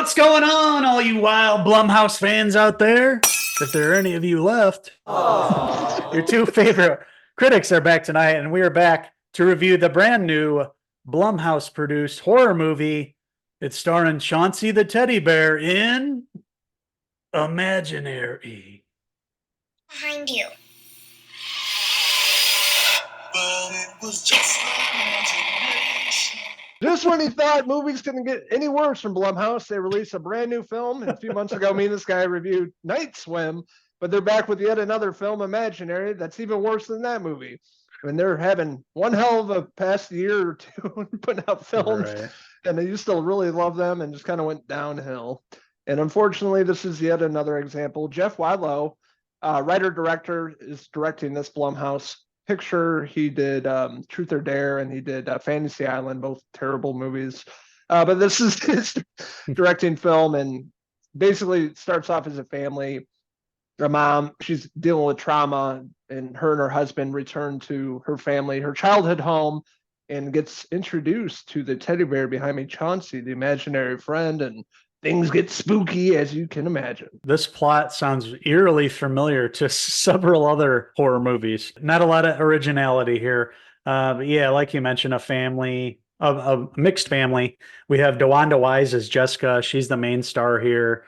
What's going on, all you wild Blumhouse fans out there? If there are any of you left, your two favorite critics are back tonight, and we are back to review the brand new Blumhouse produced horror movie. It's starring Chauncey the teddy bear in Imaginary. Behind you. But it was just imagination. Just when he thought movies couldn't get any worse from Blumhouse, they released a brand new film. And a few months ago, me and this guy reviewed Night Swim, but they're back with yet another film, Imaginary, that's even worse than that movie. And they're having one hell of a past year or two putting out films, Right. and I used to really love them and just kind of went downhill. And unfortunately, this is yet another example. Jeff Wadlow, writer-director, is directing this Blumhouse picture. He did Truth or Dare, and he did Fantasy Island, both terrible movies. But this is his directing film, and basically it starts off as a family. A mom, she's dealing with trauma, and her husband return to her family, her childhood home, and gets introduced to the teddy bear behind me, Chauncey, the imaginary friend, and things get spooky, as you can imagine. This plot sounds eerily familiar to several other horror movies. Not a lot of originality here. But yeah, like you mentioned, a mixed family. We have DeWanda Wise as Jessica. She's the main star here.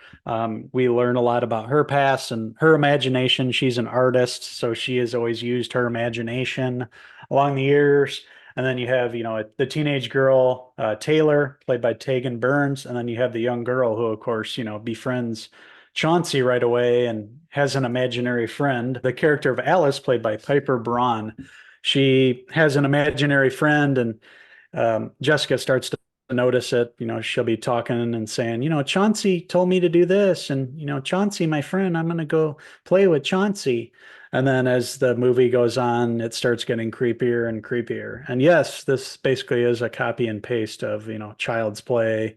We learn a lot about her past and her imagination. She's an artist, so she has always used her imagination along the years. And then you have, the teenage girl, Taylor, played by Tegan Burns. And then you have the young girl who, of course, befriends Chauncey right away and has an imaginary friend. The character of Alice, played by Piper Braun, she has an imaginary friend, and Jessica starts to notice it. She'll be talking and saying, Chauncey told me to do this. And, Chauncey, my friend, I'm going to go play with Chauncey. And then as the movie goes on, it starts getting creepier and creepier. And yes, this basically is a copy and paste of, Child's Play,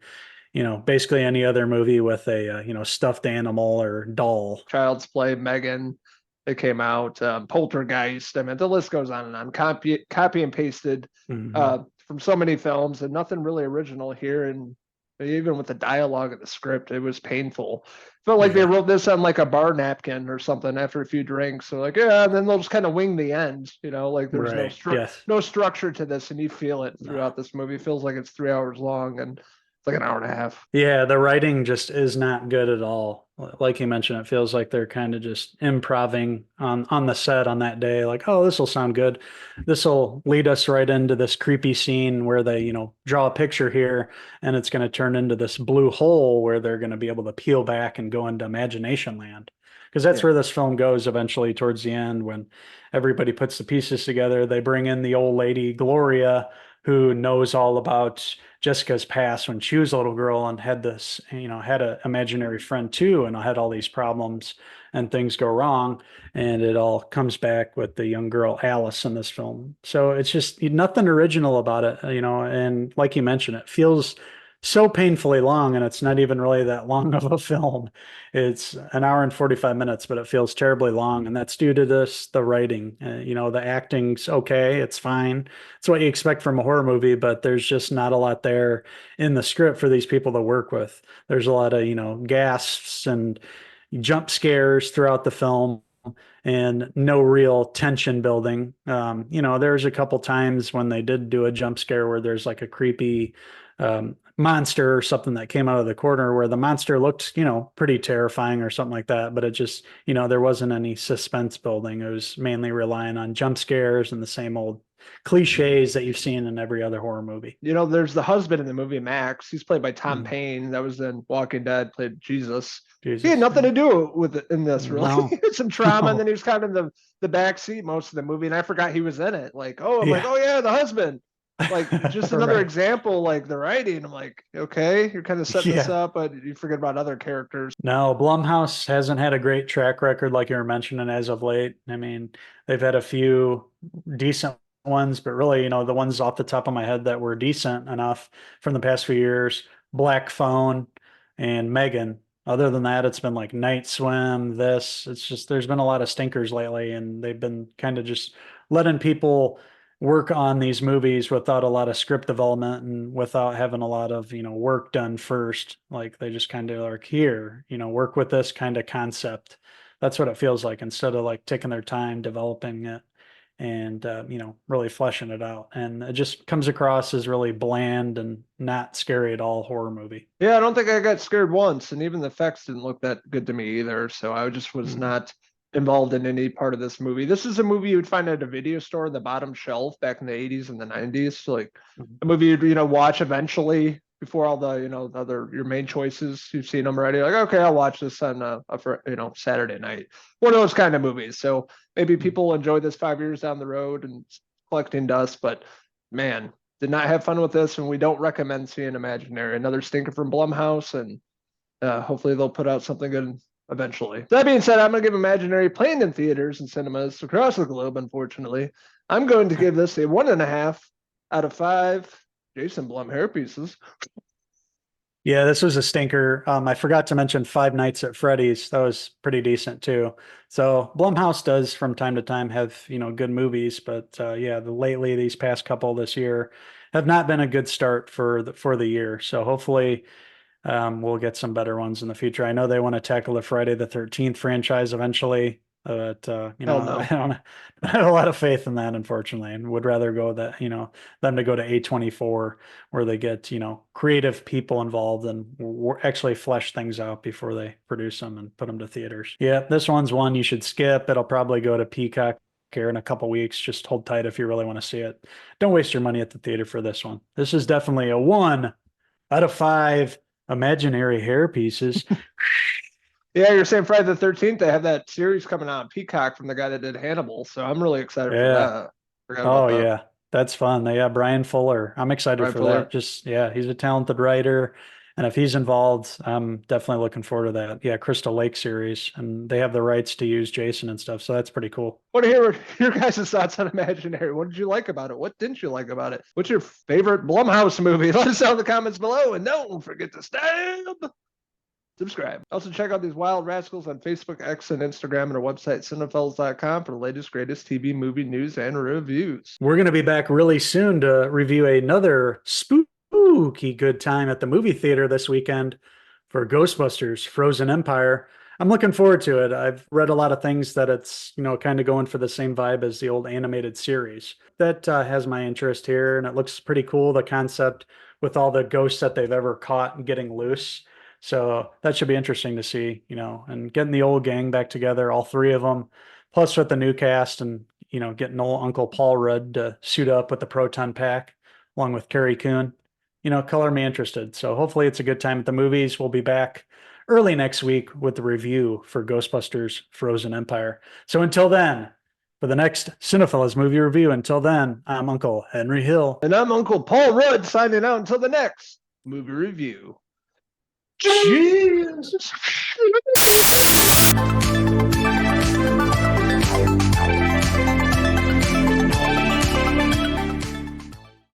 basically any other movie with a, stuffed animal or doll. Child's Play, Megan, it came out, Poltergeist. I mean, the list goes on and on. Copy and pasted from so many films, and nothing really original here. And even with the dialogue of the script, it was painful. Felt like they wrote this on like a bar napkin or something after a few drinks. So like, yeah, and then they'll just kind of wing the end, like there's no structure to this, and you feel it throughout this movie. It feels like it's 3 hours long, and it's like an hour and a half. Yeah, the writing just is not good at all. Like you mentioned, it feels like they're kind of just improvising on the set on that day. Like, oh, this will sound good. This will lead us right into this creepy scene where they, draw a picture here, and it's going to turn into this blue hole where they're going to be able to peel back and go into imagination land. Because that's where this film goes eventually towards the end, when everybody puts the pieces together. They bring in the old lady, Gloria, who knows all about Jessica's past when she was a little girl and had this, had an imaginary friend too, and had all these problems and things go wrong. And it all comes back with the young girl, Alice, in this film. So it's just nothing original about it, and like you mentioned, it feels so painfully long, and it's not even really that long of a film. It's an hour and 45 minutes, but it feels terribly long. And that's due to the writing. The acting's okay. It's fine. It's what you expect from a horror movie, but there's just not a lot there in the script for these people to work with. There's a lot of, gasps and jump scares throughout the film, and no real tension building. There's a couple times when they did do a jump scare where there's like a creepy monster or something that came out of the corner, where the monster looked, pretty terrifying or something like that. But it just, there wasn't any suspense building. It was mainly relying on jump scares and the same old cliches that you've seen in every other horror movie. There's the husband in the movie, Max. He's played by Tom Payne. That was in Walking Dead, played Jesus. He had nothing to do with it in this, really. No. He had some trauma, and then he was kind of in the back seat most of the movie, and I forgot he was in it. Like, oh yeah, the husband. Like, just another example, like the writing. I'm like, okay, you're kind of setting this up, but you forget about other characters. No, Blumhouse hasn't had a great track record, like you were mentioning, as of late. I mean, they've had a few decent ones, but really, the ones off the top of my head that were decent enough from the past few years, Black Phone and Megan. Other than that, it's been like Night Swim, this. It's just, there's been a lot of stinkers lately, and they've been kind of just letting people work on these movies without a lot of script development and without having a lot of, work done first. Like they just kind of like, here, work with this kind of concept. That's what it feels like, instead of like taking their time developing it and, really fleshing it out. And it just comes across as really bland and not scary at all horror movie. Yeah, I don't think I got scared once, and even the effects didn't look that good to me either. So I just was not involved in any part of this movie. This is a movie you would find at a video store in the bottom shelf back in the 80s and the 90s. So like a movie you'd, watch eventually before all the, the other your main choices. You've seen them already. Like, okay, I'll watch this on Saturday night. One of those kind of movies. So maybe people enjoy this 5 years down the road and collecting dust, but man, did not have fun with this, and we don't recommend seeing Imaginary. Another stinker from Blumhouse, and hopefully they'll put out something good eventually. That being said, I'm going to give Imaginary, playing in theaters and cinemas across the globe, unfortunately. I'm going to give this a 1.5 out of 5 Jason Blum hair pieces. Yeah, this was a stinker. I forgot to mention Five Nights at Freddy's. That was pretty decent too. So Blumhouse does from time to time have, good movies, but lately these past couple this year have not been a good start for the year. So hopefully we'll get some better ones in the future. I know they want to tackle the Friday the 13th franchise eventually, but Hell no. I have a lot of faith in that, unfortunately, and would rather go that, them to go to A24 where they get, creative people involved and actually flesh things out before they produce them and put them to theaters. Yeah, this one's one you should skip. It'll probably go to Peacock here in a couple weeks. Just hold tight if you really want to see it. Don't waste your money at the theater for this one. This is definitely a 1 out of 5 Imaginary hair pieces. Yeah, you're saying Friday the 13th. They have that series coming out on Peacock from the guy that did Hannibal. So I'm really excited for that. Forgot about that. Yeah. That's fun. Yeah, Brian Fuller. I'm excited Brian for Fuller. that. Just, he's a talented writer. And if he's involved, I'm definitely looking forward to that. Yeah, Crystal Lake series. And they have the rights to use Jason and stuff. So that's pretty cool. I want to hear your guys' thoughts on Imaginary. What did you like about it? What didn't you like about it? What's your favorite Blumhouse movie? Let us know in the comments below. And don't forget to subscribe. Also, check out these wild rascals on Facebook, X, and Instagram, and our website, Cinephellas.com, for the latest, greatest TV movie news and reviews. We're going to be back really soon to review another spooky good time at the movie theater this weekend for Ghostbusters Frozen Empire. I'm looking forward to it. I've read a lot of things that it's, kind of going for the same vibe as the old animated series. That has my interest here, and it looks pretty cool, the concept with all the ghosts that they've ever caught and getting loose. So that should be interesting to see, and getting the old gang back together, all 3 of them, plus with the new cast, and, getting old Uncle Paul Rudd to suit up with the proton pack along with Carrie Coon, color me interested. So hopefully it's a good time at the movies. We'll be back early next week with the review for Ghostbusters Frozen Empire. So until then, for the next Cinephellas movie review, until then, I'm Uncle Henry Hill. And I'm Uncle Paul Rudd, signing out until the next movie review. Cheers!